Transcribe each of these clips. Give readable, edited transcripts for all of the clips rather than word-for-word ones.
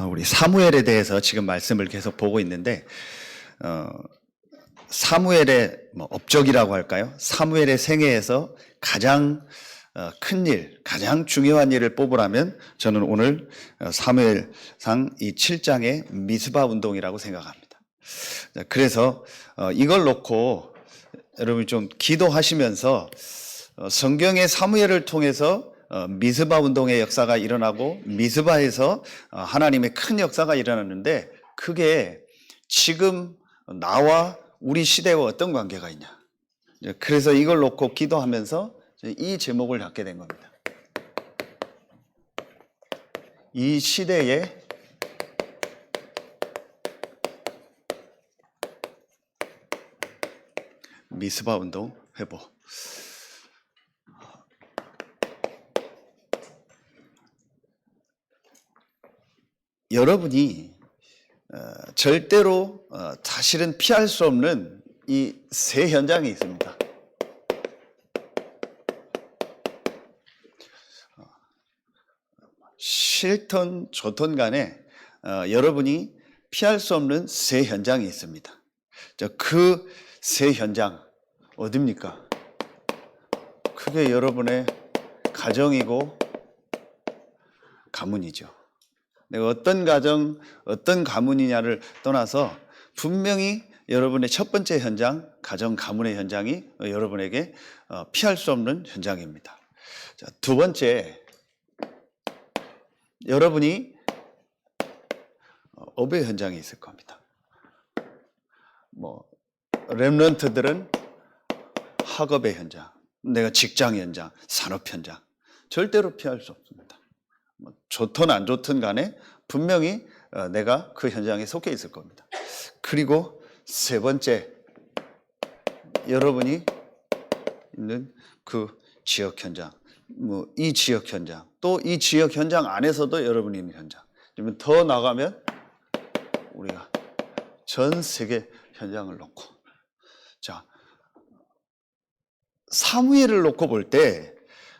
우리 사무엘에 대해서 지금 말씀을 계속 보고 있는데 사무엘의 업적이라고 할까요? 사무엘의 생애에서 가장 큰 일, 가장 중요한 일을 뽑으라면 저는 오늘 사무엘상 이 7장의 미스바 운동이라고 생각합니다. 그래서 이걸 놓고 여러분이 좀 기도하시면서 성경의 사무엘을 통해서 미스바 운동의 역사가 일어나고 미스바에서 하나님의 큰 역사가 일어났는데 그게 지금 나와 우리 시대와 어떤 관계가 있냐. 그래서 이걸 놓고 기도하면서 이 제목을 갖게 된 겁니다. 이 시대의 미스바 운동 회복. 여러분이 절대로 사실은 피할 수 없는 이 세 현장이 있습니다. 싫든 좋든 간에 여러분이 피할 수 없는 세 현장이 있습니다. 그 세 현장 어디입니까? 그게 여러분의 가정이고 가문이죠. 내가 어떤 가정, 어떤 가문이냐를 떠나서 분명히 여러분의 첫 번째 현장, 가정, 가문의 현장이 여러분에게 피할 수 없는 현장입니다. 자, 두 번째, 여러분이 업의 현장이 있을 겁니다. 렘넌트들은 학업의 현장, 내가 직장 현장, 산업 현장, 절대로 피할 수 없습니다. 좋든 안 좋든 간에 분명히 내가 그 현장에 속해 있을 겁니다. 그리고 세 번째, 여러분이 있는 그 지역 현장, 이 지역 현장, 또 이 지역 현장 안에서도 여러분이 있는 현장. 그러면 더 나가면 우리가 전 세계 현장을 놓고, 자, 사무엘을 놓고 볼 때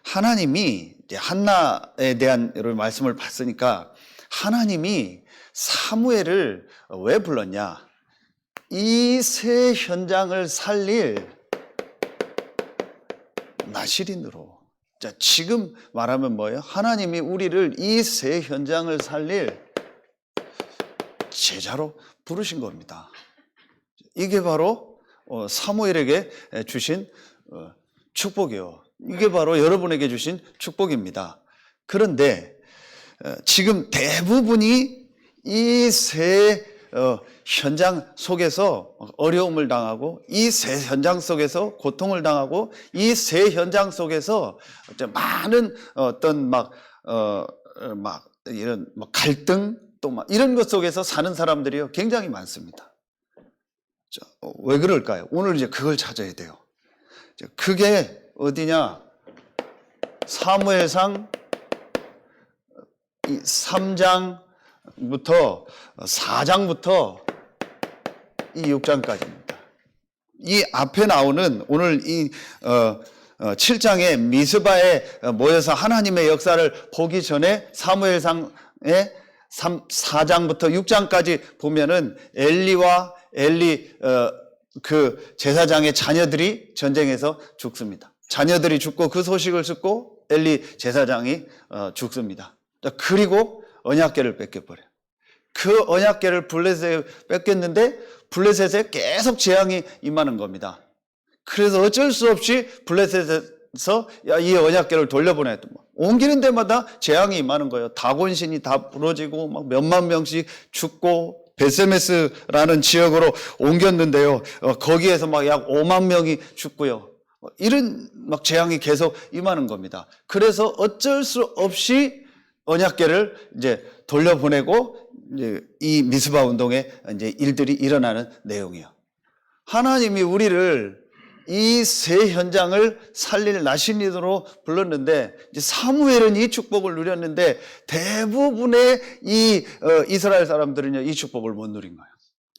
하나님이 이제 한나에 대한 여러분 말씀을 봤으니까 하나님이 사무엘을 왜 불렀냐? 이 세 현장을 살릴 나실인으로. 자, 지금 말하면 뭐예요? 하나님이 우리를 이 세 현장을 살릴 제자로 부르신 겁니다. 이게 바로 사무엘에게 주신 축복이요. 이게 바로 여러분에게 주신 축복입니다. 그런데 지금 대부분이 이 세 현장 속에서 어려움을 당하고 이 세 현장 속에서 고통을 당하고 이 세 현장 속에서 많은 어떤 이런 갈등 또 이런 것 속에서 사는 사람들이요 굉장히 많습니다. 왜 그럴까요? 오늘 이제 그걸 찾아야 돼요. 그게 어디냐? 사무엘상 3장부터 4장부터 이 6장까지입니다. 이 앞에 나오는 오늘 이 7장의 미스바에 모여서 하나님의 역사를 보기 전에 사무엘상의 4장부터 6장까지 보면은 엘리와 엘리 그 제사장의 자녀들이 전쟁에서 죽습니다. 자녀들이 죽고 그 소식을 듣고 엘리 제사장이 죽습니다. 그리고 언약궤를 뺏겨버려요. 그 언약궤를 블레셋에 뺏겼는데 블레셋에 계속 재앙이 임하는 겁니다. 그래서 어쩔 수 없이 블레셋에서 이 언약궤를 돌려보내야 옮기는 데마다 재앙이 임하는 거예요. 다곤신이 다 부러지고 막 몇만 명씩 죽고 베세메스라는 지역으로 옮겼는데요. 거기에서 막 약 5만 명이 죽고요. 이런 막 재앙이 계속 임하는 겁니다. 그래서 어쩔 수 없이 언약궤를 이제 돌려보내고 이제 이 미스바 운동에 이제 일들이 일어나는 내용이에요. 하나님이 우리를 이 세 현장을 살릴 나신이로 불렀는데 이제 사무엘은 이 축복을 누렸는데 대부분의 이 이스라엘 사람들은요 이 축복을 못 누린 거예요.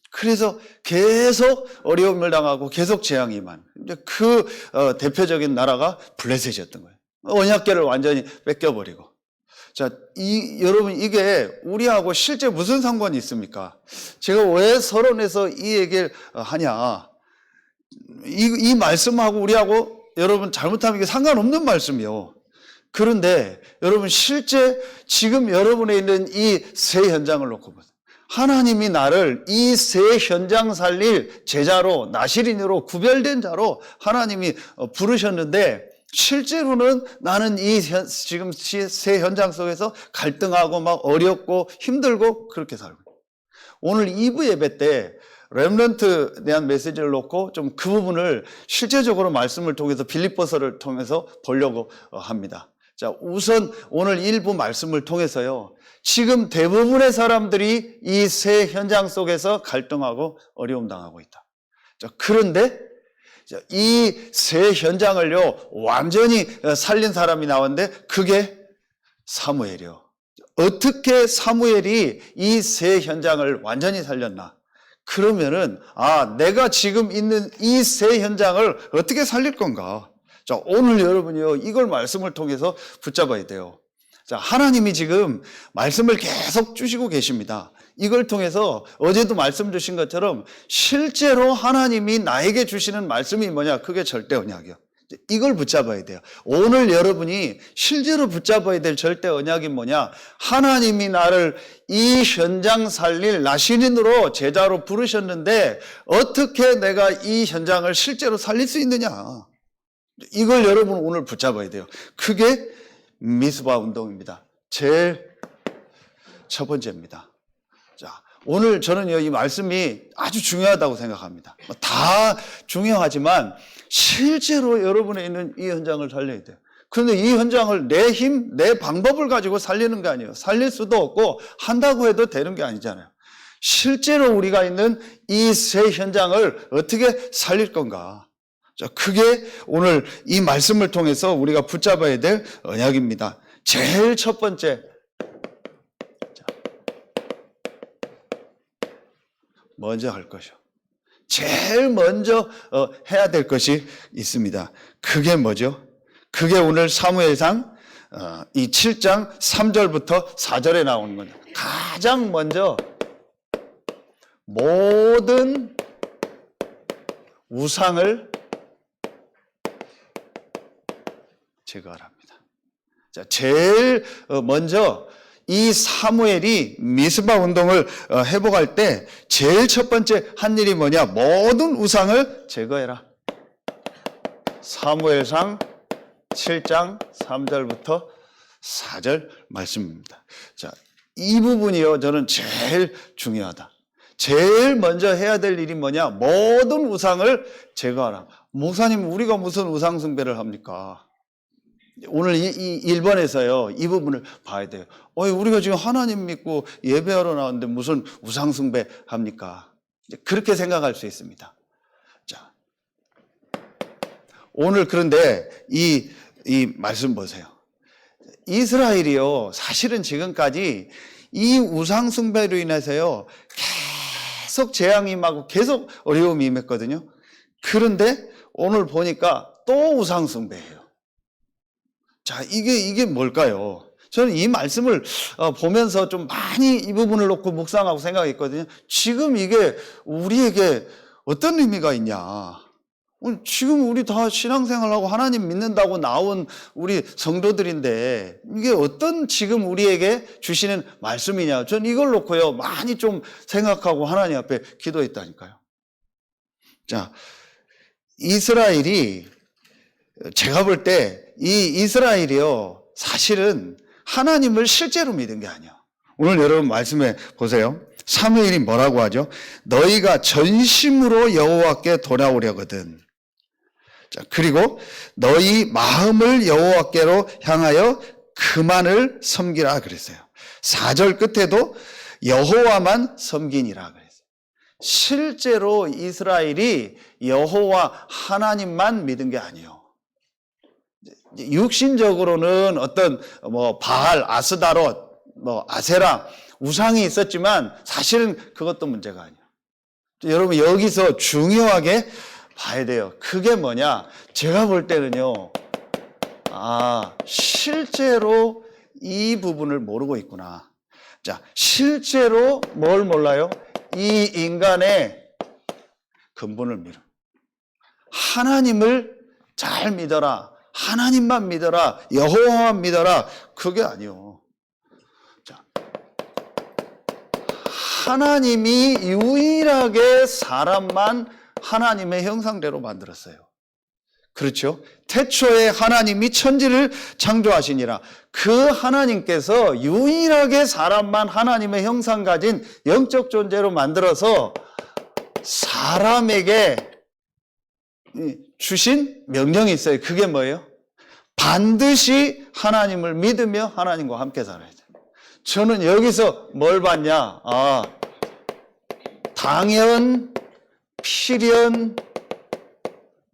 그래서 계속 어려움을 당하고 계속 재앙이 임한 그 대표적인 나라가 블레셋이었던 거예요. 언약궤를 완전히 뺏겨버리고. 자, 여러분, 이게 우리하고 실제 무슨 상관이 있습니까? 제가 왜 서론에서 이 얘기를 하냐. 이 말씀하고 우리하고 여러분 잘못하면 이게 상관없는 말씀이요. 그런데 여러분, 실제 지금 여러분에 있는 이 세 현장을 놓고 보세요. 하나님이 나를 이 세 현장 살릴 제자로, 나시린으로 구별된 자로 하나님이 부르셨는데, 실제로는 나는 지금 세 현장 속에서 갈등하고 막 어렵고 힘들고 그렇게 살고. 오늘 2부 예배 때 렘넌트에 대한 메시지를 놓고 좀 그 부분을 실제적으로 말씀을 통해서 빌립보서를 통해서 보려고 합니다. 자, 우선 오늘 1부 말씀을 통해서요, 지금 대부분의 사람들이 이 세 현장 속에서 갈등하고 어려움 당하고 있다. 자, 그런데 이 세 현장을요 완전히 살린 사람이 나왔는데 그게 사무엘이요. 어떻게 사무엘이 이 세 현장을 완전히 살렸나? 그러면은 내가 지금 있는 이 세 현장을 어떻게 살릴 건가? 자, 오늘 여러분이요 이걸 말씀을 통해서 붙잡아야 돼요. 자, 하나님이 지금 말씀을 계속 주시고 계십니다. 이걸 통해서 어제도 말씀 주신 것처럼 실제로 하나님이 나에게 주시는 말씀이 뭐냐? 그게 절대 언약이요. 이걸 붙잡아야 돼요. 오늘 여러분이 실제로 붙잡아야 될 절대 언약이 뭐냐? 하나님이 나를 이 현장 살릴 나시린으로 제자로 부르셨는데 어떻게 내가 이 현장을 실제로 살릴 수 있느냐? 이걸 여러분 오늘 붙잡아야 돼요. 그게 미스바 운동입니다. 제일 첫 번째입니다. 자, 오늘 저는요, 이 말씀이 아주 중요하다고 생각합니다. 다 중요하지만 실제로 여러분에 있는 이 현장을 살려야 돼요. 그런데 이 현장을 내 힘, 내 방법을 가지고 살리는 게 아니에요. 살릴 수도 없고 한다고 해도 되는 게 아니잖아요. 실제로 우리가 있는 이 세 현장을 어떻게 살릴 건가? 자, 그게 오늘 이 말씀을 통해서 우리가 붙잡아야 될 언약입니다. 제일 첫 번째, 먼저 할 것이요. 제일 먼저 해야 될 것이 있습니다. 그게 뭐죠? 그게 오늘 사무엘상 이 7장 3절부터 4절에 나오는 거죠. 가장 먼저 모든 우상을 제거하랍니다. 자, 제일 먼저 이 사무엘이 미스바 운동을 회복할 때 제일 첫 번째 한 일이 뭐냐? 모든 우상을 제거해라. 사무엘상 7장 3절부터 4절 말씀입니다. 자, 이 부분이요, 저는 제일 중요하다. 제일 먼저 해야 될 일이 뭐냐? 모든 우상을 제거하라. 목사님, 우리가 무슨 우상 숭배를 합니까? 오늘 이 1번에서요, 이 부분을 봐야 돼요. 우리가 지금 하나님 믿고 예배하러 나왔는데 무슨 우상숭배 합니까? 그렇게 생각할 수 있습니다. 자, 오늘 그런데 이 말씀 보세요. 이스라엘이요, 사실은 지금까지 이 우상숭배로 인해서요, 계속 재앙이 임하고 계속 어려움이 임했거든요. 그런데 오늘 보니까 또 우상숭배예요. 자, 이게 뭘까요? 저는 이 말씀을 보면서 좀 많이 이 부분을 놓고 묵상하고 생각했거든요. 지금 이게 우리에게 어떤 의미가 있냐? 지금 우리 다 신앙생활하고 하나님 믿는다고 나온 우리 성도들인데 이게 어떤 지금 우리에게 주시는 말씀이냐? 저는 이걸 놓고요, 많이 좀 생각하고 하나님 앞에 기도했다니까요. 자, 이스라엘이, 제가 볼 때 이 이스라엘이요, 사실은 하나님을 실제로 믿은 게 아니야. 오늘 여러분 말씀해 보세요. 사무엘이 뭐라고 하죠? 너희가 전심으로 여호와께 돌아오려거든. 자, 그리고 너희 마음을 여호와께로 향하여 그만을 섬기라 그랬어요. 4절 끝에도 여호와만 섬기니라 그랬어요. 실제로 이스라엘이 여호와 하나님만 믿은 게 아니에요. 육신적으로는 어떤 바알, 아스다롯, 아세라 우상이 있었지만 사실은 그것도 문제가 아니에요. 여러분 여기서 중요하게 봐야 돼요. 그게 뭐냐? 제가 볼 때는요, 실제로 이 부분을 모르고 있구나. 자, 실제로 뭘 몰라요? 이 인간의 근본을 믿어. 하나님을 잘 믿어라. 하나님만 믿어라. 여호와만 믿어라. 그게 아니요. 자, 하나님이 유일하게 사람만 하나님의 형상대로 만들었어요. 그렇죠? 태초에 하나님이 천지를 창조하시니라. 그 하나님께서 유일하게 사람만 하나님의 형상 가진 영적 존재로 만들어서 사람에게 주신 명령이 있어요. 그게 뭐예요? 반드시 하나님을 믿으며 하나님과 함께 살아야 돼요. 저는 여기서 뭘 봤냐? 당연, 필연,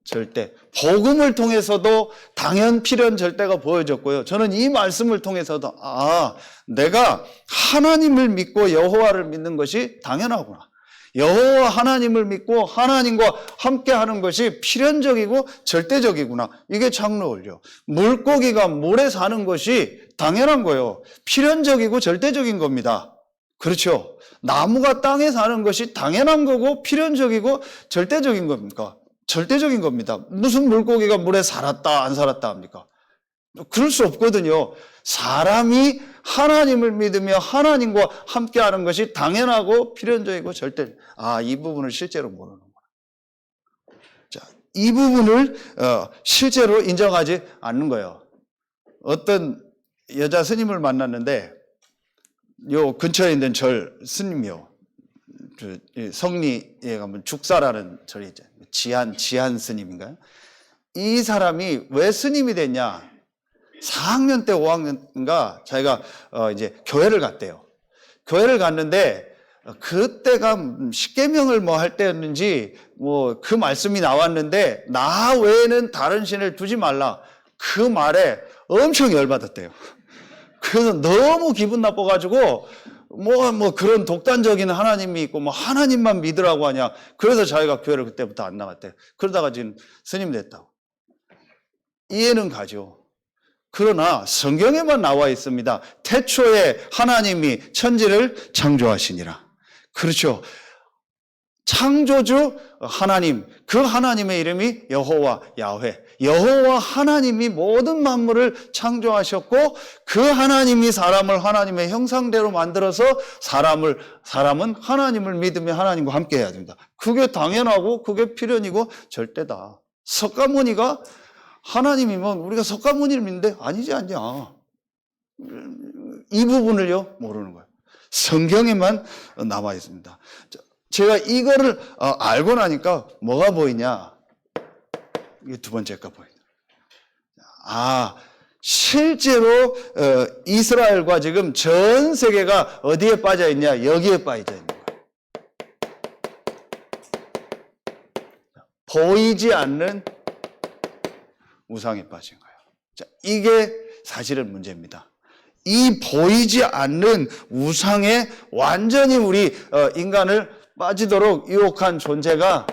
절대. 복음을 통해서도 당연, 필연, 절대가 보여졌고요. 저는 이 말씀을 통해서도 내가 하나님을 믿고 여호와를 믿는 것이 당연하구나. 여호와 하나님을 믿고 하나님과 함께하는 것이 필연적이고 절대적이구나. 이게 창조원리요. 물고기가 물에 사는 것이 당연한 거예요. 필연적이고 절대적인 겁니다. 그렇죠? 나무가 땅에 사는 것이 당연한 거고 필연적이고 절대적인 겁니까? 절대적인 겁니다. 무슨 물고기가 물에 살았다 안 살았다 합니까? 그럴 수 없거든요. 사람이 하나님을 믿으며 하나님과 함께하는 것이 당연하고 필연적이고 절대. 이 부분을 실제로 모르는구나. 자, 이 부분을 실제로 인정하지 않는 거예요. 어떤 여자 스님을 만났는데 요 근처에 있는 절 스님이요. 성리에 가면 죽사라는 절이 있죠. 지한 스님인가요? 이 사람이 왜 스님이 됐냐? 4학년 때 5학년인가 자기가 이제 교회를 갔대요. 교회를 갔는데 그때가 십계명을 뭐 할 때였는지 뭐 그 말씀이 나왔는데 나 외에는 다른 신을 두지 말라. 그 말에 엄청 열받았대요. 그래서 너무 기분 나빠가지고 뭐 그런 독단적인 하나님이 있고 뭐 하나님만 믿으라고 하냐. 그래서 자기가 교회를 그때부터 안 나갔대요. 그러다가 지금 스님 됐다고. 이해는 가죠. 그러나 성경에만 나와 있습니다. 태초에 하나님이 천지를 창조하시니라. 그렇죠. 창조주 하나님, 그 하나님의 이름이 여호와 야훼. 여호와 하나님이 모든 만물을 창조하셨고 그 하나님이 사람을 하나님의 형상대로 만들어서 사람은 하나님을 믿으며 하나님과 함께 해야 됩니다. 그게 당연하고 그게 필연이고 절대다. 석가모니가 하나님이면 우리가 석가모니를 믿는데 아니지 않냐. 이 부분을요 모르는 거예요. 성경에만 남아 있습니다. 제가 이거를 알고 나니까 뭐가 보이냐? 이게 두 번째가 보이네. 실제로 이스라엘과 지금 전 세계가 어디에 빠져 있냐? 여기에 빠져 있는 거예요. 보이지 않는 우상에 빠진 거예요. 자, 이게 사실은 문제입니다. 이 보이지 않는 우상에 완전히 우리 인간을 빠지도록 유혹한 존재가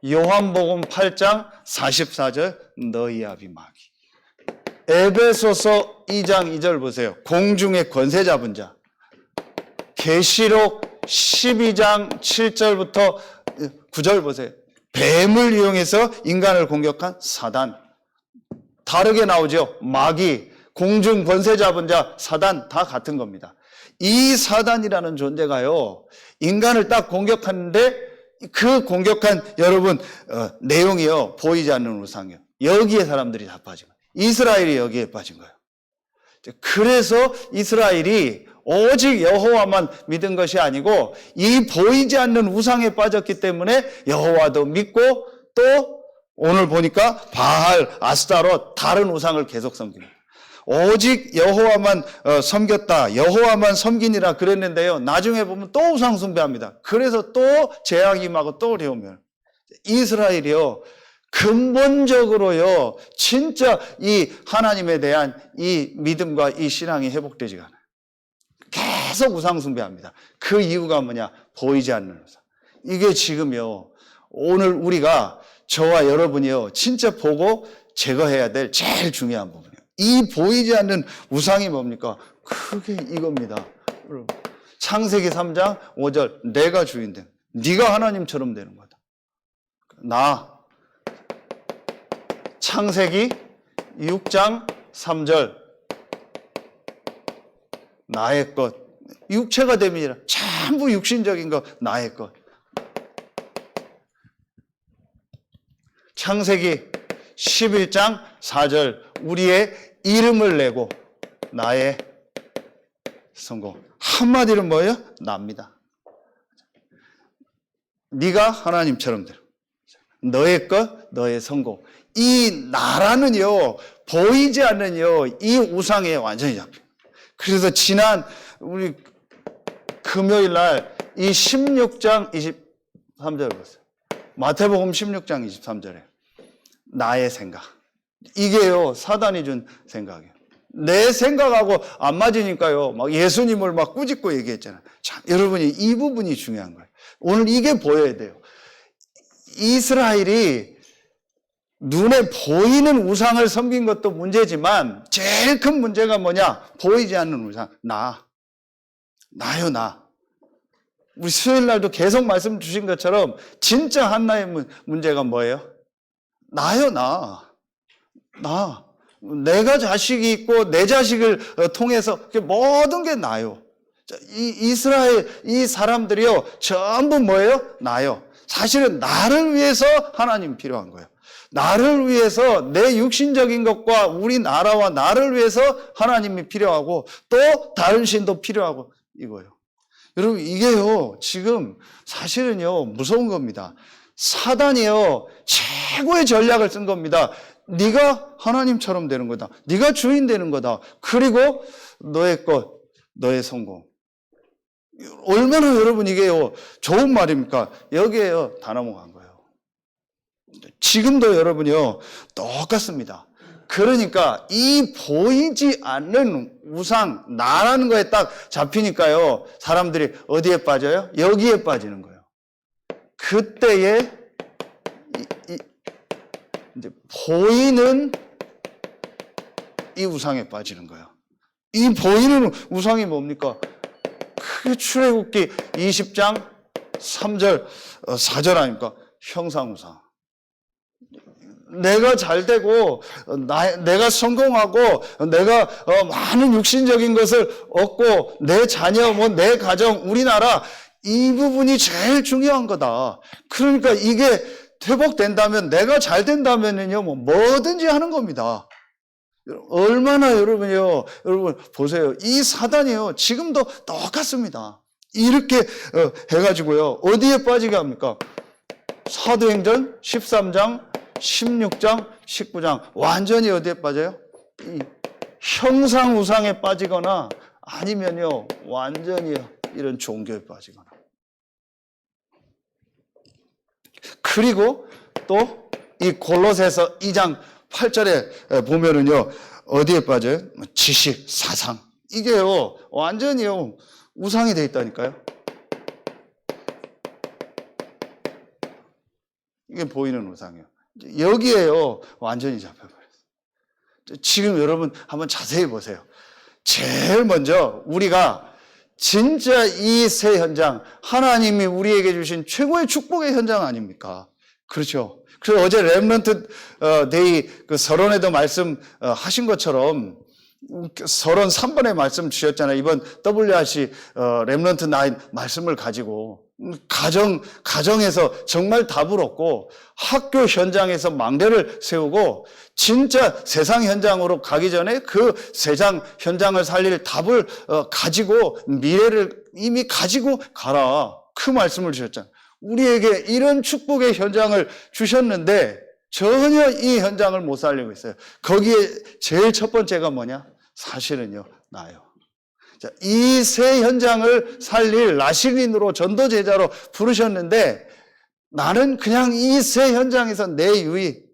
요한복음 8장 44절 너희 아비 마귀. 에베소서 2장 2절 보세요. 공중의 권세 잡은 자. 계시록 12장 7절부터 9절 보세요. 뱀을 이용해서 인간을 공격한 사단. 다르게 나오죠. 마귀, 공중 권세 잡은 자, 사단 다 같은 겁니다. 이 사단이라는 존재가요. 인간을 딱 공격하는데 그 공격한 여러분 내용이요. 보이지 않는 우상이요. 여기에 사람들이 다 빠진 거예요. 이스라엘이 여기에 빠진 거예요. 그래서 이스라엘이 오직 여호와만 믿은 것이 아니고 이 보이지 않는 우상에 빠졌기 때문에 여호와도 믿고 또 오늘 보니까 바알, 아스타롯 다른 우상을 계속 섬깁니다. 오직 여호와만 섬겼다. 여호와만 섬기니라 그랬는데요. 나중에 보면 또 우상 숭배합니다. 그래서 또 재앙이 임하고 또 어려우면 이스라엘이요. 근본적으로요. 진짜 이 하나님에 대한 이 믿음과 이 신앙이 회복되지가 않아요. 계속 우상 숭배합니다. 그 이유가 뭐냐? 보이지 않는 우상. 이게 지금요. 오늘 우리가 저와 여러분이요. 진짜 보고 제거해야 될 제일 중요한 부분이에요. 이 보이지 않는 우상이 뭡니까? 크게 이겁니다. 창세기 3장 5절 내가 주인 됨. 네가 하나님처럼 되는 거다. 나. 창세기 6장 3절 나의 것. 육체가 됨이라 전부 육신적인 것 나의 것. 창세기 11장 4절 우리의 이름을 내고 나의 성공. 한마디로 뭐예요? 납니다. 네가 하나님처럼 되라. 너의 것, 너의 성공. 이 나라는요, 보이지 않는요, 이 우상에 완전히 잡혀요. 그래서 지난 우리 금요일 날 이 16장 23절 보세요. 마태복음 16장 23절에 나의 생각. 이게요, 사단이 준 생각이에요. 내 생각하고 안 맞으니까요, 막 예수님을 막 꾸짖고 얘기했잖아요. 자, 여러분이 이 부분이 중요한 거예요. 오늘 이게 보여야 돼요. 이스라엘이 눈에 보이는 우상을 섬긴 것도 문제지만 제일 큰 문제가 뭐냐? 보이지 않는 우상. 나요, 나. 우리 수요일 날도 계속 말씀 주신 것처럼 진짜 한나의 문제가 뭐예요? 나요, 나. 내가 자식이 있고 내 자식을 통해서 모든 게 나요. 이스라엘 이 사람들이요 전부 뭐예요? 나요. 사실은 나를 위해서 하나님이 필요한 거예요. 나를 위해서 내 육신적인 것과 우리 나라와 나를 위해서 하나님이 필요하고 또 다른 신도 필요하고 이거예요. 여러분 이게요 지금 사실은요 무서운 겁니다. 사단이요 최고의 전략을 쓴 겁니다. 네가 하나님처럼 되는 거다. 네가 주인 되는 거다. 그리고 너의 것, 너의 성공. 얼마나 여러분 이게요 좋은 말입니까? 여기에요 다 넘어간 거예요. 지금도 여러분이요 똑같습니다. 그러니까 이 보이지 않는 우상 나라는 거에 딱 잡히니까요 사람들이 어디에 빠져요? 여기에 빠지는 거예요. 그때에 이제 보이는 이 우상에 빠지는 거예요. 이 보이는 우상이 뭡니까? 그 출애굽기 20장 3절 4절 아닙니까? 형상우상. 내가 잘 되고 내가 성공하고 내가 많은 육신적인 것을 얻고 내 자녀 내 가정 우리나라 이 부분이 제일 중요한 거다. 그러니까 이게 회복된다면 내가 잘 된다면은요 뭐든지 하는 겁니다. 얼마나 여러분 보세요. 이 사단이요 지금도 똑같습니다. 이렇게 해가지고요 어디에 빠지게 합니까? 사도행전 13장 16장 19장 완전히 어디에 빠져요? 이 형상 우상에 빠지거나 아니면요 완전히 이런 종교에 빠지거나. 그리고 또 이 골로새서 2장 8절에 보면은요 어디에 빠져요? 지식, 사상. 이게요 완전히요 우상이 돼 있다니까요. 이게 보이는 우상이에요. 여기에요 완전히 잡혀버렸어요. 지금 여러분 한번 자세히 보세요. 제일 먼저 우리가 진짜 이 새 현장 하나님이 우리에게 주신 최고의 축복의 현장 아닙니까? 그렇죠. 그래서 어제 렘넌트 데이 그 서론에도 말씀하신 것처럼 서론 3번에 말씀 주셨잖아요. 이번 WRC 렘넌트 9 말씀을 가지고 가정에서 정말 답을 얻고 학교 현장에서 망대를 세우고 진짜 세상 현장으로 가기 전에 그 세상 현장을 살릴 답을 가지고 미래를 이미 가지고 가라. 그 말씀을 주셨잖아요. 우리에게 이런 축복의 현장을 주셨는데 전혀 이 현장을 못 살리고 있어요. 거기에 제일 첫 번째가 뭐냐? 사실은요, 나요. 자, 이 새 현장을 살릴 나실인으로 전도제자로 부르셨는데 나는 그냥 이 새 현장에서 내 유익,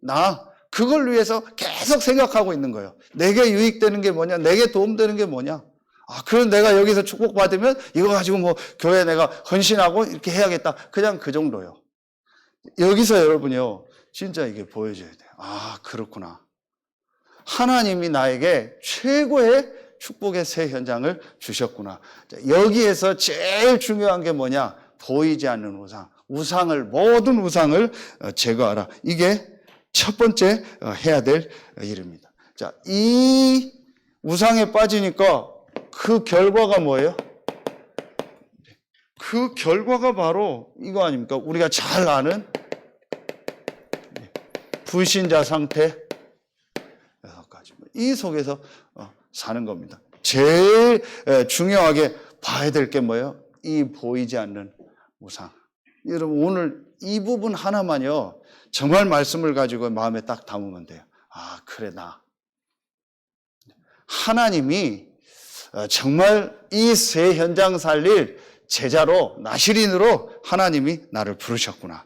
그걸 위해서 계속 생각하고 있는 거예요. 내게 유익되는 게 뭐냐? 내게 도움되는 게 뭐냐? 그럼 내가 여기서 축복받으면 이거 가지고 교회에 내가 헌신하고 이렇게 해야겠다. 그냥 그 정도요. 여기서 여러분이요. 진짜 이게 보여줘야 돼요. 그렇구나. 하나님이 나에게 최고의 축복의 새 현장을 주셨구나. 여기에서 제일 중요한 게 뭐냐? 보이지 않는 우상. 모든 우상을 제거하라. 이게 첫 번째 해야 될 일입니다. 자, 이 우상에 빠지니까 그 결과가 뭐예요? 그 결과가 바로 이거 아닙니까? 우리가 잘 아는 불신자 상태. 이 속에서 사는 겁니다. 제일 중요하게 봐야 될 게 뭐예요? 이 보이지 않는 우상. 여러분, 오늘 이 부분 하나만요, 정말 말씀을 가지고 마음에 딱 담으면 돼요. 아, 그래, 나. 하나님이 정말 이 새 현장 살릴 제자로, 나시린으로 하나님이 나를 부르셨구나.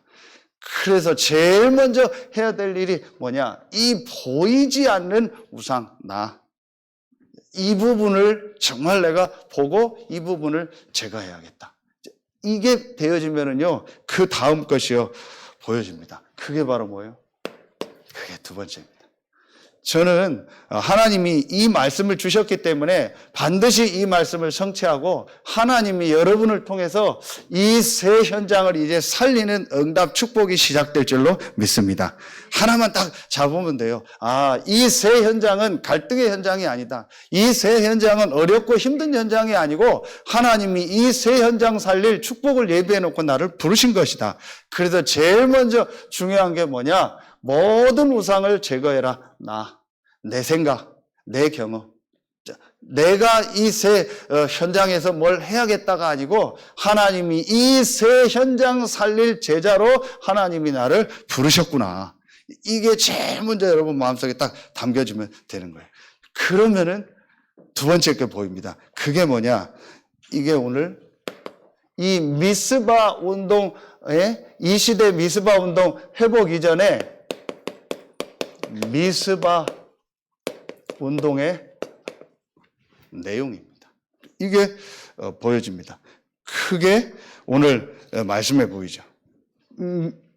그래서 제일 먼저 해야 될 일이 뭐냐? 이 보이지 않는 우상, 나. 이 부분을 정말 내가 보고 이 부분을 제거해야겠다. 이게 되어지면은요, 그 다음 것이요, 보여집니다. 그게 바로 뭐예요? 그게 두 번째입니다. 저는 하나님이 이 말씀을 주셨기 때문에 반드시 이 말씀을 성취하고 하나님이 여러분을 통해서 이 새 현장을 이제 살리는 응답 축복이 시작될 줄로 믿습니다. 하나만 딱 잡으면 돼요. 아, 이 새 현장은 갈등의 현장이 아니다. 이 새 현장은 어렵고 힘든 현장이 아니고 하나님이 이 새 현장 살릴 축복을 예비해 놓고 나를 부르신 것이다. 그래서 제일 먼저 중요한 게 뭐냐? 모든 우상을 제거해라. 내 생각, 내 경험. 내가 이 새 현장에서 뭘 해야겠다가 아니고 하나님이 이 새 현장 살릴 제자로 하나님이 나를 부르셨구나. 이게 제일 먼저 여러분 마음속에 딱 담겨지면 되는 거예요. 그러면은 두 번째 게 보입니다. 그게 뭐냐? 이게 오늘 이 미스바 운동에, 이 시대 미스바 운동 회복 이전에 미스바 운동의 내용입니다. 이게 보여집니다. 크게 오늘 말씀해 보이죠.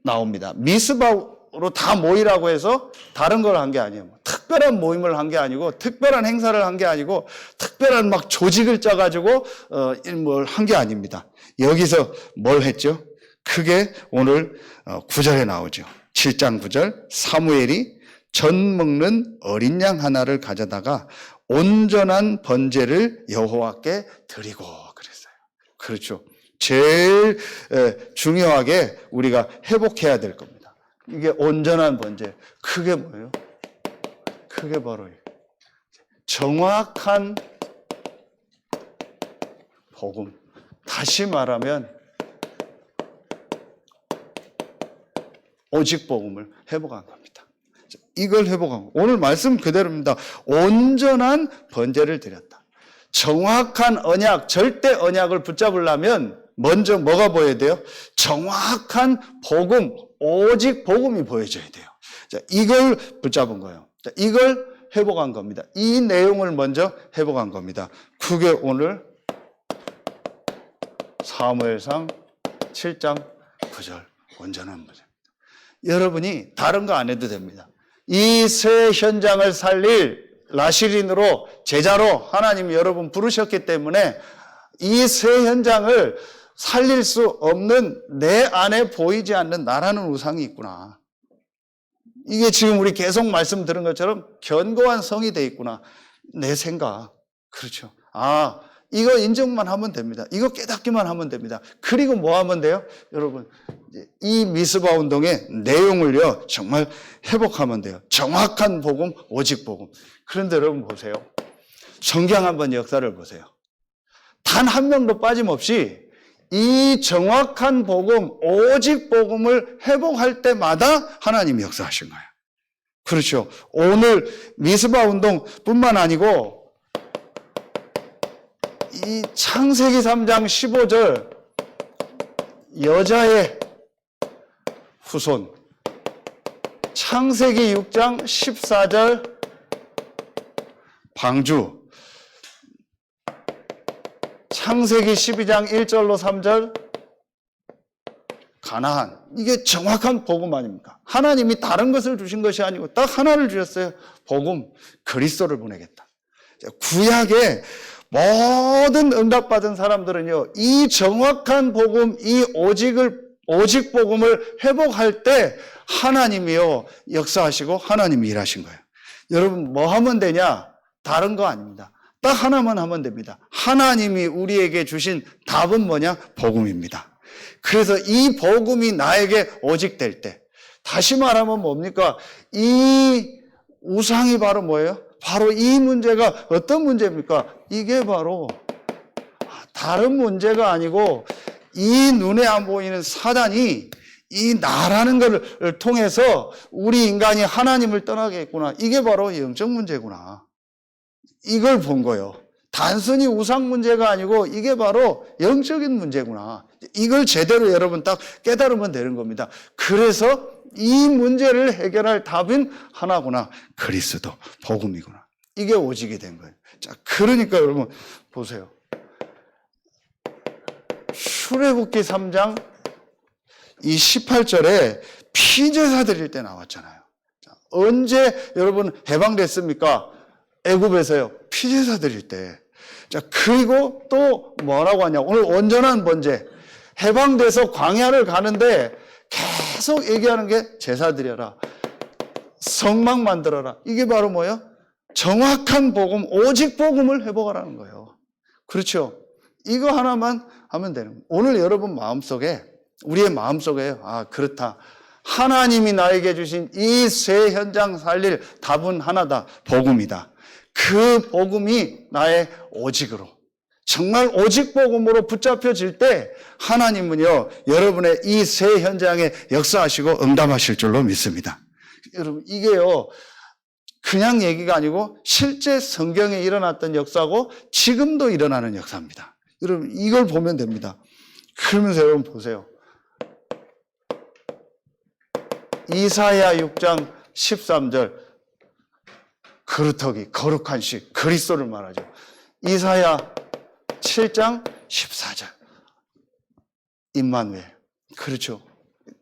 나옵니다. 미스바로 다 모이라고 해서 다른 걸 한 게 아니에요. 특별한 모임을 한 게 아니고 특별한 행사를 한 게 아니고 특별한 막 조직을 짜가지고 뭘 한 게 아닙니다. 여기서 뭘 했죠? 크게 오늘 9절에 나오죠. 7장 9절 사무엘이 전 먹는 어린 양 하나를 가져다가 온전한 번제를 여호와께 드리고 그랬어요. 그렇죠. 제일 중요하게 우리가 회복해야 될 겁니다. 이게 온전한 번제. 그게 뭐예요? 그게 바로 정확한 복음. 다시 말하면 오직 복음을 회복한 겁니다. 이걸 회복하고 오늘 말씀 그대로입니다. 온전한 번제를 드렸다. 정확한 언약, 절대 언약을 붙잡으려면 먼저 뭐가 보여야 돼요? 정확한 복음, 오직 복음이 보여져야 돼요. 자, 이걸 붙잡은 거예요. 자, 이걸 회복한 겁니다. 이 내용을 먼저 회복한 겁니다. 그게 오늘 사무엘상 7장 9절 온전한 번제입니다. 여러분이 다른 거 안 해도 됩니다. 이 새 현장을 살릴 나시린으로 제자로 하나님이 여러분 부르셨기 때문에 이 새 현장을 살릴 수 없는 내 안에 보이지 않는 나라는 우상이 있구나. 이게 지금 우리 계속 말씀 들은 것처럼 견고한 성이 돼 있구나. 내 생각. 그렇죠. 아, 이거 인정만 하면 됩니다. 이거 깨닫기만 하면 됩니다. 그리고 뭐 하면 돼요? 여러분, 이 미스바 운동의 내용을요, 정말 회복하면 돼요. 정확한 복음, 오직 복음. 그런데 여러분 보세요. 성경 한번 역사를 보세요. 단 한 명도 빠짐없이 이 정확한 복음, 오직 복음을 회복할 때마다 하나님이 역사하신 거예요. 그렇죠. 오늘 미스바 운동뿐만 아니고 이 창세기 3장 15절 여자의 후손, 창세기 6장 14절 방주, 창세기 12장 1절로 3절 가나안. 이게 정확한 복음 아닙니까? 하나님이 다른 것을 주신 것이 아니고 딱 하나를 주셨어요. 복음, 그리스도를 보내겠다. 구약의 모든 응답받은 사람들은요, 이 정확한 복음, 이 오직 복음을 회복할 때 하나님이요, 역사하시고 하나님이 일하신 거예요. 여러분, 뭐 하면 되냐? 다른 거 아닙니다. 딱 하나만 하면 됩니다. 하나님이 우리에게 주신 답은 뭐냐? 복음입니다. 그래서 이 복음이 나에게 오직 될 때, 다시 말하면 뭡니까? 이 우상이 바로 뭐예요? 바로 이 문제가 어떤 문제입니까? 이게 바로 다른 문제가 아니고 이 눈에 안 보이는 사단이 이 나라는 것을 통해서 우리 인간이 하나님을 떠나게 했구나. 이게 바로 영적 문제구나. 이걸 본 거예요. 단순히 우상 문제가 아니고 이게 바로 영적인 문제구나. 이걸 제대로 여러분 딱 깨달으면 되는 겁니다. 그래서 이 문제를 해결할 답은 하나구나. 그리스도, 복음이구나. 이게 오직이 된 거예요. 자, 그러니까 여러분 보세요. 출애굽기 3장 이 18절에 피제사 드릴 때 나왔잖아요. 자, 언제 여러분 해방됐습니까? 애굽에서요. 피제사 드릴 때. 자, 그리고 또 뭐라고 하냐? 오늘 온전한 번제. 해방돼서 광야를 가는데 계속 얘기하는 게 제사 드려라. 성막 만들어라. 이게 바로 뭐예요? 정확한 복음, 오직 복음을 회복하라는 거예요. 그렇죠? 이거 하나만 하면 되는 거예요. 오늘 여러분 마음속에, 우리의 마음속에, 아, 그렇다. 하나님이 나에게 주신 이 새 현장 살릴 답은 하나다. 복음이다. 그 복음이 나의 오직으로, 정말 오직 복음으로 붙잡혀질 때 하나님은요, 여러분의 이 새 현장에 역사하시고 응답하실 줄로 믿습니다. 여러분, 이게요, 그냥 얘기가 아니고 실제 성경에 일어났던 역사고 지금도 일어나는 역사입니다. 여러분, 이걸 보면 됩니다. 그러면서 여러분 보세요. 이사야 6장 13절, 그루터기, 거룩한 시, 그리스도를 말하죠. 이사야 7장 14절, 임마누엘, 그렇죠.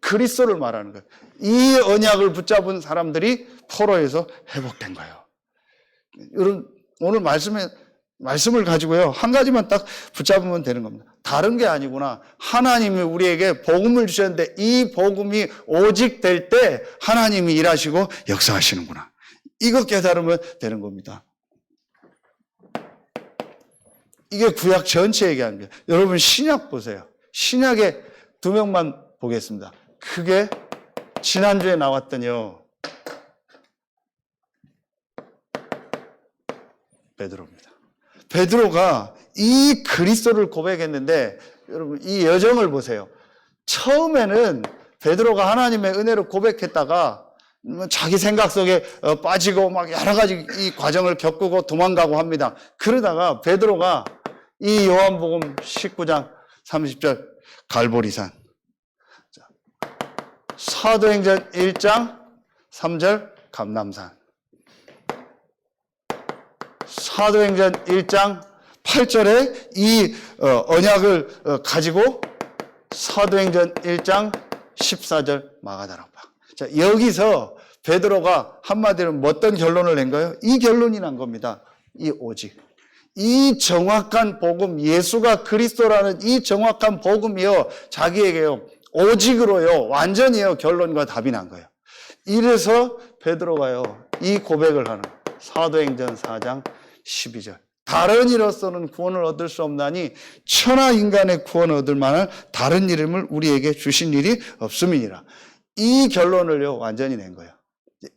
그리스도를 말하는 거예요. 이 언약을 붙잡은 사람들이 포로에서 회복된 거예요. 여러분, 오늘 말씀을 가지고요, 한 가지만 딱 붙잡으면 되는 겁니다. 다른 게 아니구나. 하나님이 우리에게 복음을 주셨는데 이 복음이 오직 될 때 하나님이 일하시고 역사하시는구나. 이거 깨달으면 되는 겁니다. 이게 구약 전체 얘기하는 거예요. 여러분, 신약 보세요. 신약에 두 명만 보겠습니다. 그게 지난주에 나왔더니요, 베드로입니다. 베드로가 이 그리스도를 고백했는데, 여러분, 이 여정을 보세요. 처음에는 베드로가 하나님의 은혜를 고백했다가 자기 생각 속에 빠지고 막 여러 가지 이 과정을 겪고 도망가고 합니다. 그러다가 베드로가 이 요한복음 19장 30절 갈보리산, 사도행전 1장 3절 감람산, 사도행전 1장 8절에 이 언약을 가지고 사도행전 1장 14절 마가다락방. 자, 여기서 베드로가 한마디로 어떤 결론을 낸 거예요? 이 결론이 난 겁니다. 이 오직. 이 정확한 복음, 예수가 그리스도라는 이 정확한 복음이요, 자기에게요, 오직으로요, 완전히요, 결론과 답이 난 거예요. 이래서 베드로가요, 이 고백을 하는 거예요. 사도행전 4장 12절. 다른 이로서는 구원을 얻을 수 없나니 천하 인간의 구원을 얻을 만한 다른 이름을 우리에게 주신 일이 없음이니라. 이 결론을요, 완전히 낸 거예요.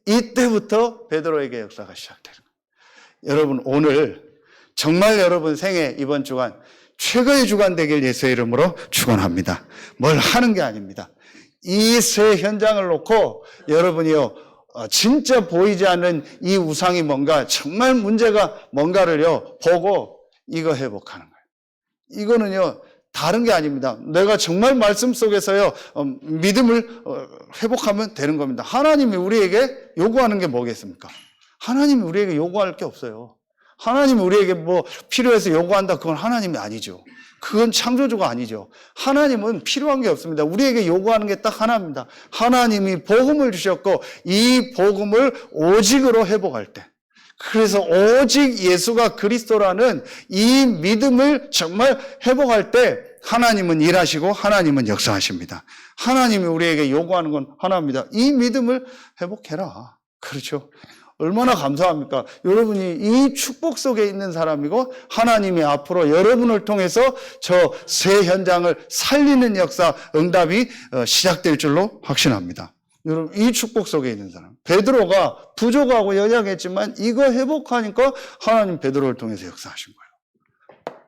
이때부터 베드로에게 역사가 시작되는 거예요. 여러분, 오늘 정말 여러분 생애 이번 주간 최고의 주간 되길 예수의 이름으로 축원합니다. 뭘 하는 게 아닙니다. 이 새 현장을 놓고 여러분이요, 진짜 보이지 않는 이 우상이 뭔가, 정말 문제가 뭔가를요, 보고 이거 회복하는 거예요. 이거는요, 다른 게 아닙니다. 내가 정말 말씀 속에서요, 믿음을 회복하면 되는 겁니다. 하나님이 우리에게 요구하는 게 뭐겠습니까? 하나님이 우리에게 요구할 게 없어요. 하나님이 우리에게 뭐 필요해서 요구한다. 그건 하나님이 아니죠. 그건 창조주가 아니죠. 하나님은 필요한 게 없습니다. 우리에게 요구하는 게 딱 하나입니다. 하나님이 복음을 주셨고 이 복음을 오직으로 회복할 때, 그래서 오직 예수가 그리스도라는 이 믿음을 정말 회복할 때 하나님은 일하시고 하나님은 역사하십니다. 하나님이 우리에게 요구하는 건 하나입니다. 이 믿음을 회복해라. 그렇죠? 얼마나 감사합니까? 여러분이 이 축복 속에 있는 사람이고 하나님이 앞으로 여러분을 통해서 저 새 현장을 살리는 역사, 응답이 시작될 줄로 확신합니다. 여러분, 이 축복 속에 있는 사람. 베드로가 부족하고 연약했지만 이거 회복하니까 하나님 베드로를 통해서 역사하신 거예요.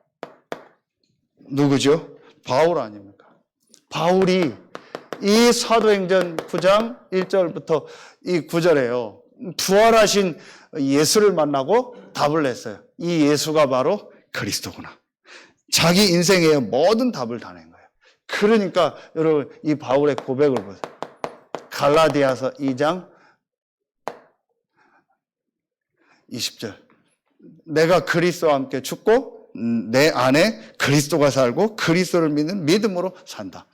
누구죠? 바울 아닙니까? 바울이 이 사도행전 9장 1절부터 이 9절에요. 부활하신 예수를 만나고 답을 냈어요. 이 예수가 바로 그리스도구나. 자기 인생의 모든 답을 다 낸 거예요. 그러니까 여러분, 이 바울의 고백을 보세요. 갈라디아서 2장 20절. 내가 그리스도와 함께 죽고 내 안에 그리스도가 살고 그리스도를 믿는 믿음으로 산다.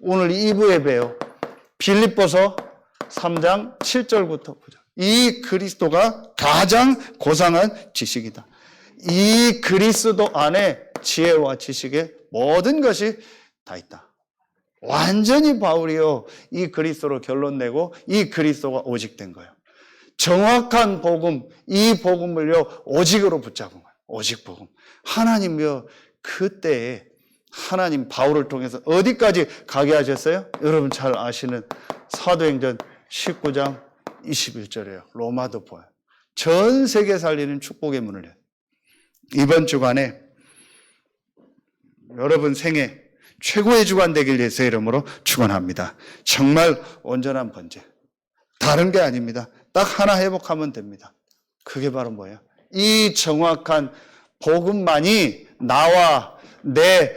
오늘 2부 예배요. 빌립보서 3장 7절부터 9절. 이 그리스도가 가장 고상한 지식이다. 이 그리스도 안에 지혜와 지식의 모든 것이 다 있다. 완전히 바울이요, 이 그리스도로 결론 내고 이 그리스도가 오직된 거예요. 정확한 복음, 이 복음을요 오직으로 붙잡은 거예요. 오직 복음. 하나님이요 그때에 하나님 바울을 통해서 어디까지 가게 하셨어요? 여러분 잘 아시는 사도행전 19장 21절이에요. 로마도 보아요. 전 세계 살리는 축복의 문을 열어요. 이번 주간에 여러분 생애 최고의 주간 되길 예수의 이름으로 축원합니다. 정말 온전한 번제. 다른 게 아닙니다. 딱 하나 회복하면 됩니다. 그게 바로 뭐예요? 이 정확한 복음만이 나와 내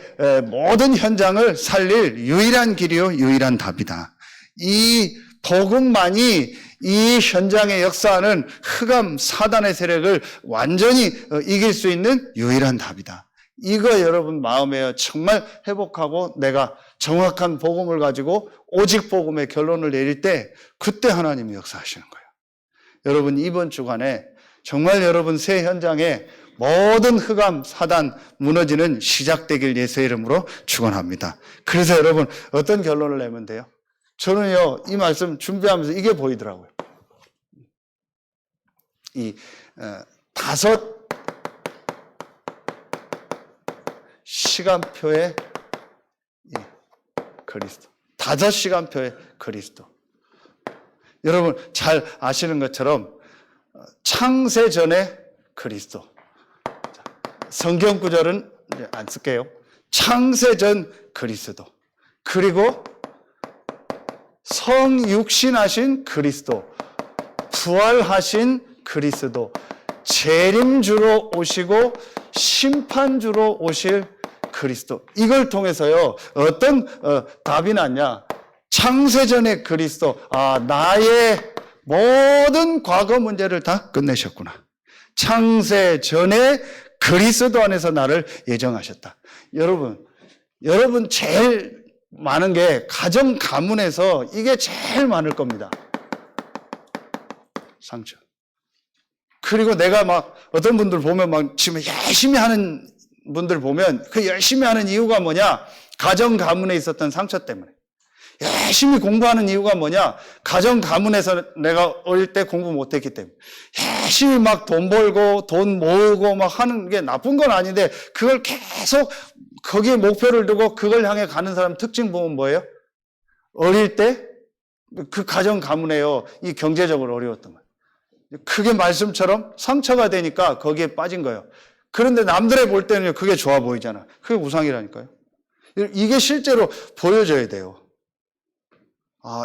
모든 현장을 살릴 유일한 길이요, 유일한 답이다. 이 복음만이 이 현장에 역사하는 흑암 사단의 세력을 완전히 이길 수 있는 유일한 답이다. 이거 여러분 마음에 정말 회복하고 내가 정확한 복음을 가지고 오직 복음의 결론을 내릴 때 그때 하나님이 역사하시는 거예요. 여러분 이번 주간에 정말 여러분 새 현장에 모든 흑암 사단 무너지는 시작되길 예수의 이름으로 축원합니다. 그래서 여러분 어떤 결론을 내면 돼요? 저는요 이 말씀 준비하면서 이게 보이더라고요. 이 5 시간표의 그리스도. 5 시간표의 그리스도. 여러분 잘 아시는 것처럼 창세 전에 그리스도. 성경 구절은 안 쓸게요. 창세 전 그리스도. 그리고 성육신하신 그리스도. 부활하신 그리스도. 재림주로 오시고 심판주로 오실 그리스도. 이걸 통해서요 어떤 답이 났냐? 창세전의 그리스도. 나의 모든 과거 문제를 다 끝내셨구나. 창세전에 그리스도 안에서 나를 예정하셨다. 여러분 제일 많은 게 가정 가문에서 이게 제일 많을 겁니다. 상처. 그리고 내가 막 어떤 분들 보면 막 지금 열심히 하는 분들 보면 그 열심히 하는 이유가 뭐냐? 가정 가문에 있었던 상처 때문에. 열심히 공부하는 이유가 뭐냐? 가정 가문에서 내가 어릴 때 공부 못했기 때문에. 열심히 막 돈 벌고 돈 모으고 막 하는 게 나쁜 건 아닌데 그걸 계속 거기에 목표를 두고 그걸 향해 가는 사람 특징 보면 뭐예요? 어릴 때 그 가정 가문에요 이 경제적으로 어려웠던 거예요. 그게 말씀처럼 상처가 되니까 거기에 빠진 거예요. 그런데 남들이 볼 때는 그게 좋아 보이잖아. 그게 우상이라니까요. 이게 실제로 보여져야 돼요.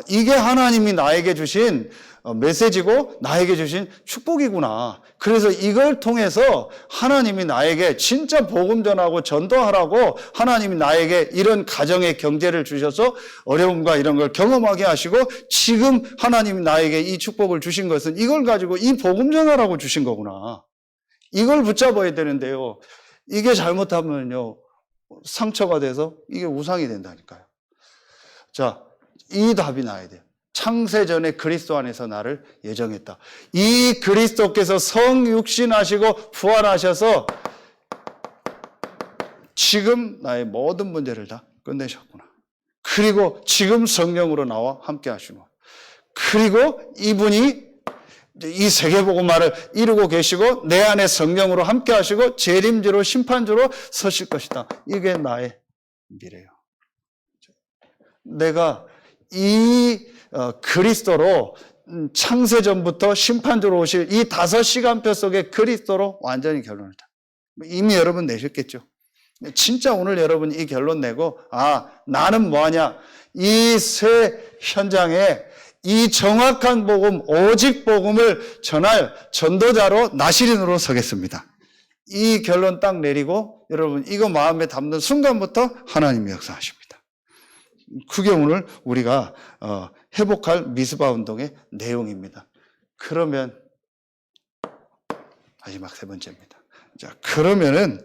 이게 하나님이 나에게 주신 메시지고 나에게 주신 축복이구나. 그래서 이걸 통해서 하나님이 나에게 진짜 복음 전하고 전도하라고 하나님이 나에게 이런 가정의 경제를 주셔서 어려움과 이런 걸 경험하게 하시고 지금 하나님이 나에게 이 축복을 주신 것은 이걸 가지고 이 복음 전하라고 주신 거구나. 이걸 붙잡아야 되는데요. 이게 잘못하면요, 상처가 돼서 이게 우상이 된다니까요. 자, 이 답이 나야 돼요. 창세전에 그리스도 안에서 나를 예정했다. 이 그리스도께서 성육신하시고 부활하셔서 지금 나의 모든 문제를 다 끝내셨구나. 그리고 지금 성령으로 나와 함께 하시고, 그리고 이분이 이 세계복음화를 이루고 계시고 내 안에 성령으로 함께 하시고 재림주로 심판주로 서실 것이다. 이게 나의 미래예요. 내가 이 그리스도로 창세전부터 심판주로 오실 이 5시간표 속에 그리스도로 완전히 결론을 다. 이미 여러분 내셨겠죠. 진짜 오늘 여러분 이 결론 내고, 나는 뭐하냐, 이 새 현장에 이 정확한 복음, 오직 복음을 전할 전도자로 나시린으로 서겠습니다. 이 결론 딱 내리고 여러분 이거 마음에 담는 순간부터 하나님이 역사하십니다. 그게 오늘 우리가 회복할 미스바 운동의 내용입니다. 그러면 마지막 3번째입니다. 자, 그러면은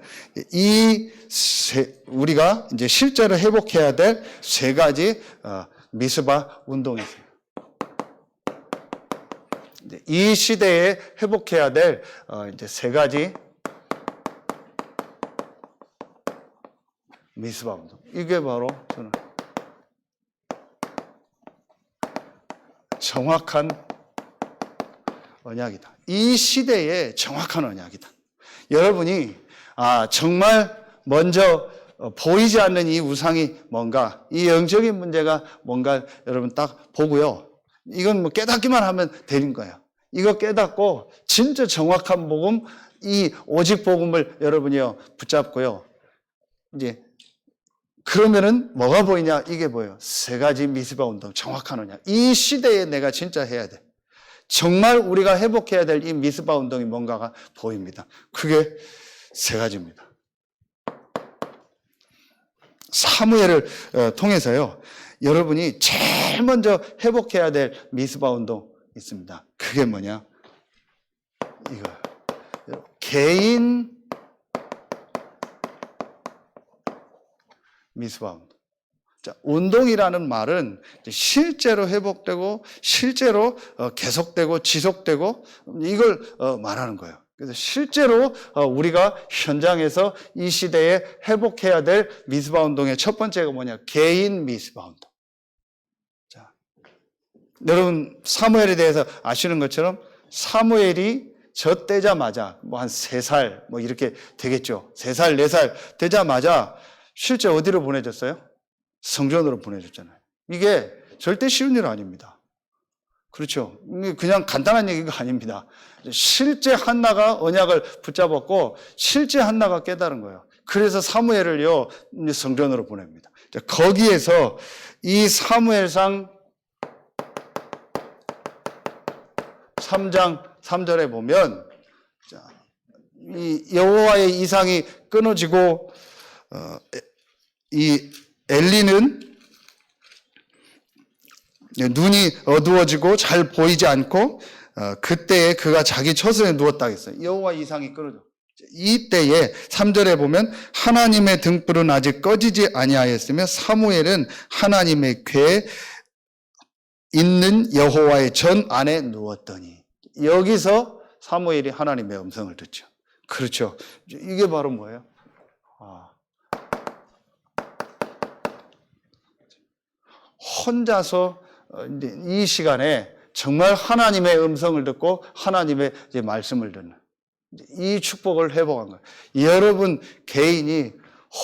우리가 이제 실제로 회복해야 될 3가지 미스바 운동이 있어요. 이 시대에 회복해야 될 이제 3가지 미스바 운동. 이게 바로 저는 정확한 언약이다. 이 시대에 정확한 언약이다. 여러분이 정말 먼저 보이지 않는 이 우상이 뭔가, 이 영적인 문제가 뭔가 여러분 딱 보고요. 이건 뭐 깨닫기만 하면 되는 거예요. 이거 깨닫고 진짜 정확한 복음, 이 오직 복음을 여러분이요 붙잡고요. 이제 그러면은 뭐가 보이냐? 이게 보여요. 3가지 미스바 운동, 정확한 언약. 이 시대에 내가 진짜 해야 돼. 정말 우리가 회복해야 될 이 미스바 운동이 뭔가가 보입니다. 그게 3가지입니다. 사무엘을 통해서요, 여러분이 제일 먼저 회복해야 될 미스바 운동 있습니다. 그게 뭐냐? 이거예요. 개인 미스바 운동. 자, 운동이라는 말은 실제로 회복되고 실제로 계속되고 지속되고 이걸 말하는 거예요. 그래서 실제로 우리가 현장에서 이 시대에 회복해야 될 미스바 운동의 첫 번째가 뭐냐? 개인 미스바 운동. 자, 여러분 사무엘에 대해서 아시는 것처럼 사무엘이 젖되자마자 뭐 한 3살 뭐 이렇게 되겠죠. 3살, 4살 되자마자 실제 어디로 보내졌어요? 성전으로 보내줬잖아요. 이게 절대 쉬운 일 아닙니다. 그렇죠. 그냥 간단한 얘기가 아닙니다. 실제 한나가 언약을 붙잡았고 실제 한나가 깨달은 거예요. 그래서 사무엘을요 성전으로 보냅니다. 거기에서 이 사무엘상 3장 3절에 보면 이 여호와의 이상이 끊어지고 이 엘리는 눈이 어두워지고 잘 보이지 않고 그때에 그가 자기 처소에 누웠다 했어요. 여호와 이상이 끊어져. 이때에 3절에 보면 하나님의 등불은 아직 꺼지지 아니하였으며 사무엘은 하나님의 궤에 있는 여호와의 전 안에 누웠더니, 여기서 사무엘이 하나님의 음성을 듣죠. 그렇죠. 이게 바로 뭐예요? 혼자서 이 시간에 정말 하나님의 음성을 듣고 하나님의 이제 말씀을 듣는 이 축복을 회복한 거예요. 여러분 개인이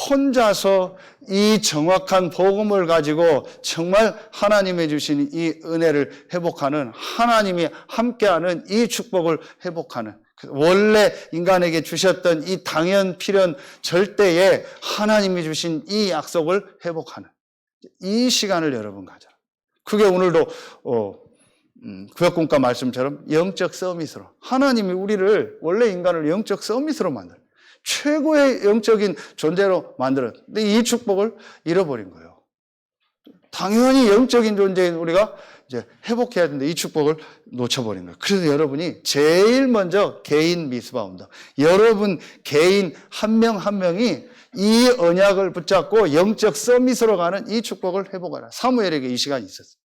혼자서 이 정확한 복음을 가지고 정말 하나님의 주신 이 은혜를 회복하는, 하나님이 함께하는 이 축복을 회복하는, 원래 인간에게 주셨던 이 당연 필연 절대에 하나님이 주신 이 약속을 회복하는 이 시간을 여러분 가져라. 그게 오늘도 구역군가 말씀처럼 영적 서밋으로, 하나님이 우리를 원래 인간을 영적 서밋으로 만들어 최고의 영적인 존재로 만들었는데 이 축복을 잃어버린 거예요. 당연히 영적인 존재인 우리가 이제 회복해야 되는데 이 축복을 놓쳐버린 거예요. 그래서 여러분이 제일 먼저 개인 미스바 운동, 여러분 개인 한 명 한 명이 이 언약을 붙잡고 영적 서밋으로 가는 이 축복을 회복하라. 사무엘에게 이 시간이 있었어요.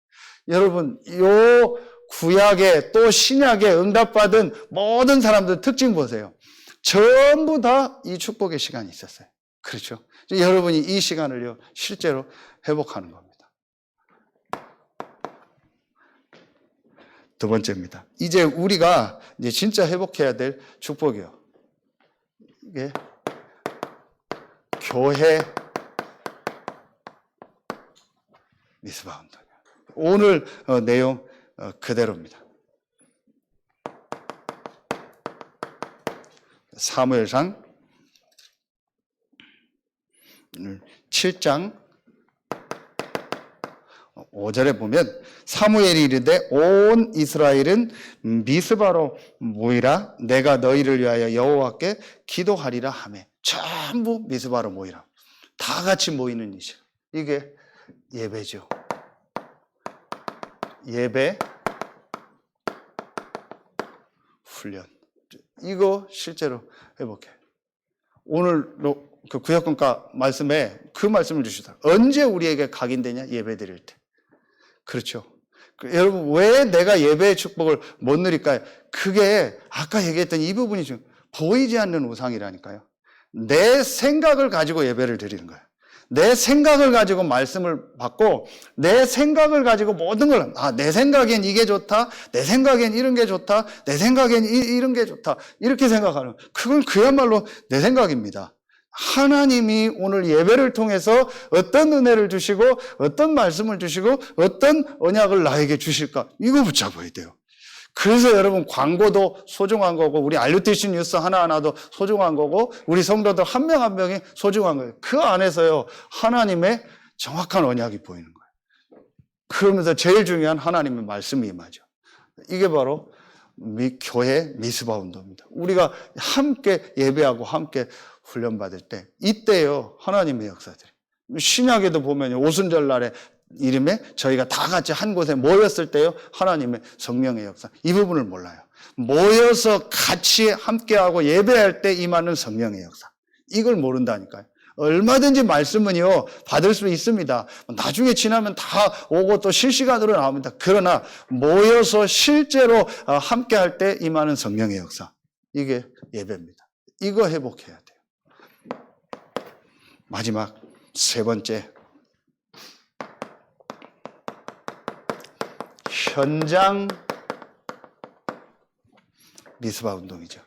여러분, 요 구약에 또 신약에 응답받은 모든 사람들 특징 보세요. 전부 다 이 축복의 시간이 있었어요. 그렇죠? 여러분이 이 시간을요, 실제로 회복하는 겁니다. 두 번째입니다. 이제 우리가 이제 진짜 회복해야 될 축복이요. 이게 교회 미스바 운동이에요. 오늘 내용 그대로입니다. 사무엘상 7장 5절에 보면 사무엘이 이르되 온 이스라엘은 미스바로 모이라 내가 너희를 위하여 여호와께 기도하리라 하매 전부 미스바로 모이라. 다 같이 모이는 일이죠. 이게 예배죠. 예배 훈련. 이거 실제로 회복해. 오늘 그 구약권가 말씀에 그 말씀을 주시다. 언제 우리에게 각인되냐? 예배 드릴 때. 그렇죠. 여러분, 왜 내가 예배의 축복을 못 누릴까요? 그게 아까 얘기했던 이 부분이 좀 보이지 않는 우상이라니까요. 내 생각을 가지고 예배를 드리는 거예요. 내 생각을 가지고 말씀을 받고 내 생각을 가지고 모든 걸 내 생각엔 이게 좋다. 내 생각엔 이런 게 좋다. 내 생각엔 이런 게 좋다. 이렇게 생각하는 그건 그야말로 내 생각입니다. 하나님이 오늘 예배를 통해서 어떤 은혜를 주시고 어떤 말씀을 주시고 어떤 언약을 나에게 주실까? 이거 붙잡아야 돼요. 그래서 여러분 광고도 소중한 거고 우리 RUTC 뉴스 하나하나도 소중한 거고 우리 성도들 한 명 한 명이 소중한 거예요. 그 안에서요 하나님의 정확한 언약이 보이는 거예요. 그러면서 제일 중요한 하나님의 말씀이 임하죠. 이게 바로 교회 미스바 운동입니다. 우리가 함께 예배하고 함께 훈련받을 때 이때요 하나님의 역사들이 신약에도 보면 오순절날에 이름에 저희가 다 같이 한 곳에 모였을 때요 하나님의 성령의 역사 이 부분을 몰라요. 모여서 같이 함께하고 예배할 때 임하는 성령의 역사 이걸 모른다니까요. 얼마든지 말씀은요 받을 수 있습니다. 나중에 지나면 다 오고 또 실시간으로 나옵니다. 그러나 모여서 실제로 함께할 때 임하는 성령의 역사 이게 예배입니다. 이거 회복해야 돼요. 마지막 세 번째 현장 미스바 운동이죠.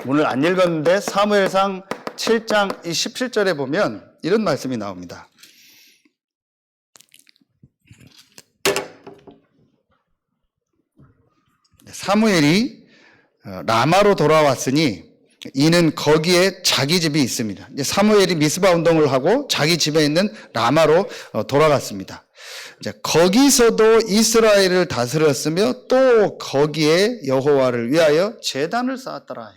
오늘 안 읽었는데 사무엘상 7장 17절에 보면 이런 말씀이 나옵니다. 사무엘이 라마로 돌아왔으니 이는 거기에 자기 집이 있습니다. 사무엘이 미스바 운동을 하고 자기 집에 있는 라마로 돌아갔습니다. 거기서도 이스라엘을 다스렸으며 또 거기에 여호와를 위하여 제단을 쌓았더라.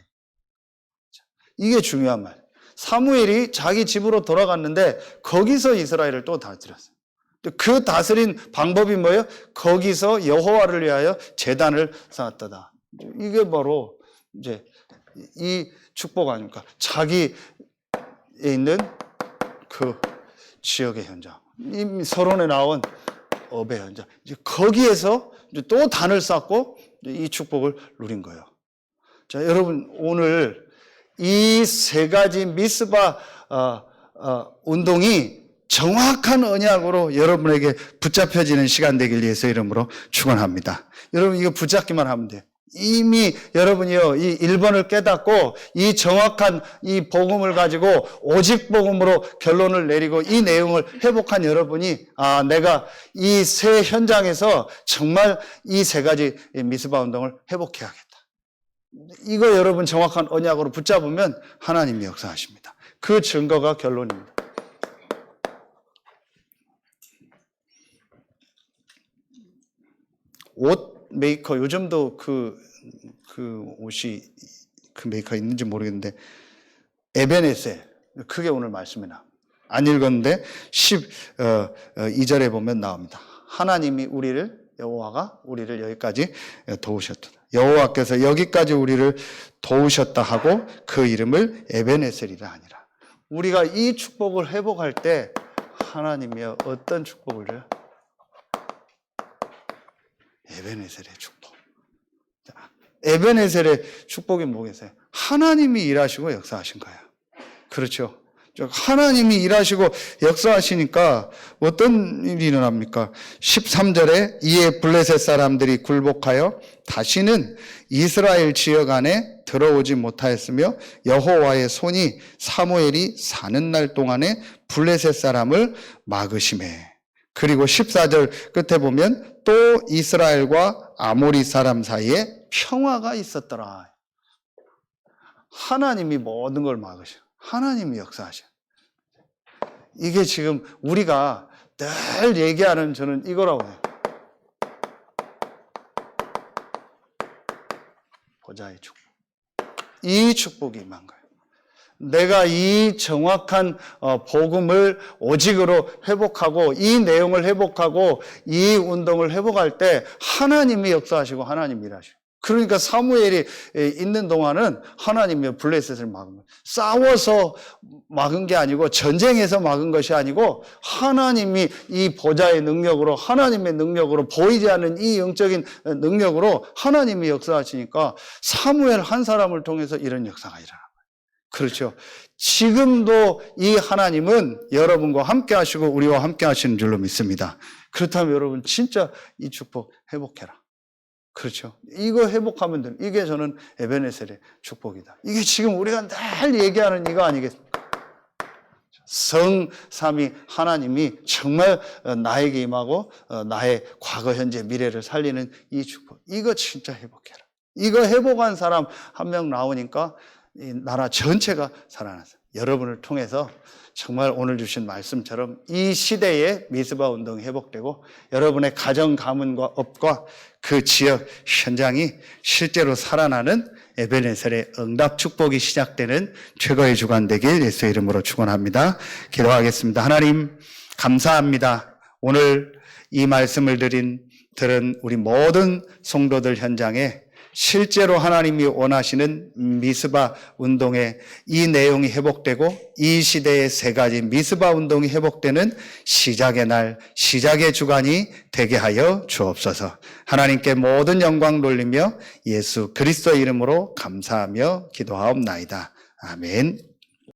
이게 중요한 말. 사무엘이 자기 집으로 돌아갔는데 거기서 이스라엘을 또 다스렸어요. 그 다스린 방법이 뭐예요? 거기서 여호와를 위하여 제단을 쌓았다. 이게 바로 이제 이 축복 아닙니까? 자기에 있는 그 지역의 현장, 이 서론에 나온 업의 현장, 이제 거기에서 이제 또 단을 쌓고 이 축복을 누린 거예요. 자, 여러분 오늘 이 세 가지 미스바 운동이 정확한 언약으로 여러분에게 붙잡혀지는 시간 되길 위해서 이름으로 축원합니다. 여러분 이거 붙잡기만 하면 돼요. 이미 여러분이요 이 1번을 깨닫고 이 정확한 이 복음을 가지고 오직 복음으로 결론을 내리고 이 내용을 회복한 여러분이 내가 이 새 현장에서 정말 이 세 가지 미스바 운동을 회복해야겠다. 이거 여러분 정확한 언약으로 붙잡으면 하나님이 역사하십니다. 그 증거가 결론입니다. 옷 메이커 요즘도 그 옷이 그 메이커 있는지 모르겠는데 에베네셀 그게 오늘 말씀이나 안 읽었는데 12절에 보면 나옵니다. 하나님이 우리를, 여호와가 우리를 여기까지 도우셨다. 여호와께서 여기까지 우리를 도우셨다 하고 그 이름을 에베네셀이라 하니라. 우리가 이 축복을 회복할 때 하나님이 어떤 축복을 줘요? 에베네셀의 축복. 에베네셀의 축복이 뭐겠어요? 하나님이 일하시고 역사하신 거예요. 그렇죠. 하나님이 일하시고 역사하시니까 어떤 일이 일어납니까? 13절에 이에 블레셋 사람들이 굴복하여 다시는 이스라엘 지역 안에 들어오지 못하였으며 여호와의 손이 사무엘이 사는 날 동안에 블레셋 사람을 막으시매. 그리고 14절 끝에 보면 또 이스라엘과 아모리 사람 사이에 평화가 있었더라. 하나님이 모든 걸 막으셔. 하나님이 역사하셔. 이게 지금 우리가 늘 얘기하는 저는 이거라고 해요. 보좌의 축복. 이 축복이 임한 거예요. 내가 이 정확한 복음을 오직으로 회복하고 이 내용을 회복하고 이 운동을 회복할 때 하나님이 역사하시고 하나님이 일하시고. 그러니까 사무엘이 있는 동안은 하나님이 블레셋을 막은 거예요. 싸워서 막은 게 아니고 전쟁에서 막은 것이 아니고 하나님이 이 보좌의 능력으로 하나님의 능력으로 보이지 않는 이 영적인 능력으로 하나님이 역사하시니까 사무엘 한 사람을 통해서 이런 역사가 일어나요. 그렇죠. 지금도 이 하나님은 여러분과 함께 하시고 우리와 함께 하시는 줄로 믿습니다. 그렇다면 여러분 진짜 이 축복 회복해라. 그렇죠. 이거 회복하면 돼요. 이게 저는 에베네셀의 축복이다. 이게 지금 우리가 늘 얘기하는 이거 아니겠습니까? 성삼위 하나님이 정말 나에게 임하고 나의 과거, 현재, 미래를 살리는 이 축복. 이거 진짜 회복해라. 이거 회복한 사람 한 명 나오니까 이 나라 전체가 살아났어요. 여러분을 통해서 정말 오늘 주신 말씀처럼 이 시대에 미스바 운동이 회복되고 여러분의 가정 가문과 업과 그 지역 현장이 실제로 살아나는 에베네셀의 응답 축복이 시작되는 최고의 주간 되길 예수의 이름으로 축원합니다. 기도하겠습니다. 하나님 감사합니다. 오늘 이 말씀을 들은 우리 모든 성도들 현장에 실제로 하나님이 원하시는 미스바 운동의 이 내용이 회복되고 이 시대의 세 가지 미스바 운동이 회복되는 시작의 날, 시작의 주간이 되게 하여 주옵소서. 하나님께 모든 영광 돌리며 예수 그리스도의 이름으로 감사하며 기도하옵나이다. 아멘.